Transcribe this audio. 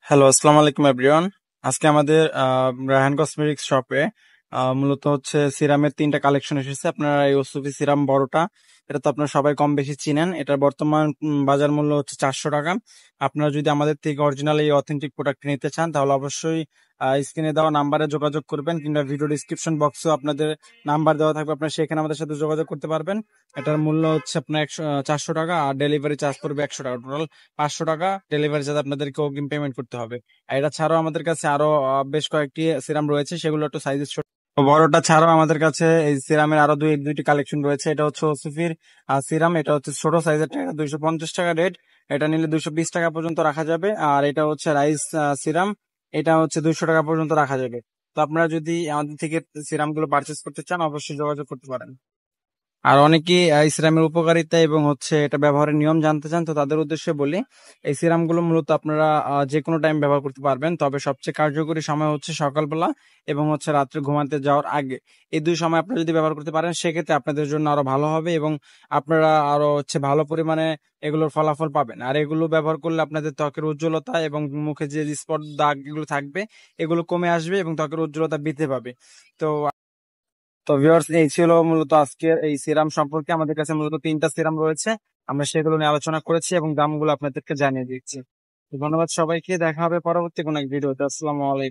Hello, আসসালামু আলাইকুম everyone. আজকে আমাদের রায়হান কসমেটিক্স শপে মূলত হচ্ছে সিরামের 3টা কালেকশন এসেছে। আপনারা এই ওসুফি সিরাম বড়টা, এটা তো আপনারা সবাই কম বেশি চিনেন। এটার বর্তমান বাজার মূল্য হচ্ছে 400 টাকা। আপনারা যদি আমাদের থেকে অরিজিনাল এই অথেন্টিক প্রোডাক্ট নিতে চান তাহলে অবশ্যই স্ক্রিনে দেওয়া নাম্বারে যোগাযোগ করবেন, কিংবা ভিডিও ডিসক্রিপশন বক্সেও আপনাদের নাম্বার দেওয়া থাকবে, আপনারা সেখানে আমাদের সাথে যোগাযোগ করতে পারবেন। এটার মূল্য হচ্ছে আপনার 400 টাকা, আর ডেলিভারি চার্জ পড়বে 100 টাকা। টোটাল 500 টাকা ডেলিভারি চার্জ আপনাদেরকে অগ্রিম পেমেন্ট করতে হবে। আর এটা ছাড়াও আমাদের কাছে আরো বেশ কয়েকটি সিরাম রয়েছে, সেগুলো একটু সাইজ ছোট। তো বড়টা ছাড়াও আমাদের কাছে এই সিরামের আরো দুইটি কালেকশন রয়েছে। এটা হচ্ছে ওসিফির সিরাম, এটা হচ্ছে ছোট সাইজের, টাকা 250 টাকা রেট। এটা নিলে 220 টাকা পর্যন্ত রাখা যাবে। আর এটা হচ্ছে রাইস সিরাম, এটা হচ্ছে 200 টাকা পর্যন্ত রাখা যাবে। তো আপনারা যদি আমাদের থেকে সিরাম গুলো পারচেস করতে চান অবশ্যই যোগাযোগ করতে পারেন। আর অনেকেই এই সিরামের উপকারিতা এবং হচ্ছে এটা ব্যবহারের নিয়ম জানতে চান, তো তাদের উদ্দেশ্যে বলি, এই সিরামগুলো মূলত আপনারা যে কোনো টাইম ব্যবহার করতে পারবেন, তবে সবচেয়ে কার্যকরী সময় হচ্ছে সকালবেলা এবং হচ্ছে রাত্রে ঘুমাতে যাওয়ার আগে। এই দুই সময় আপনারা যদি ব্যবহার করতে পারেন সেক্ষেত্রে আপনাদের জন্য আরো ভালো হবে, এবং আপনারা আরো হচ্ছে ভালো পরিমাণে এগুলোর ফলাফল পাবেন। আর এগুলো ব্যবহার করলে আপনাদের ত্বকের উজ্জ্বলতা এবং মুখে যে স্পট দাগ এগুলো থাকবে এগুলো কমে আসবে এবং ত্বকের উজ্জ্বলতা বৃদ্ধি পাবে। তো ভিউয়ার্স, এই ছিল মূলত আজকের এই সিরাম সম্পর্কে। আমাদের কাছে মূলত 3টা সিরাম রয়েছে, আমরা সেগুলো নিয়ে আলোচনা করেছি এবং দামগুলো আপনাদেরকে জানিয়ে দিচ্ছি। তো ধন্যবাদ সবাইকে, দেখা হবে পরবর্তী কোনো এক ভিডিওতে। আসসালামু আলাইকুম।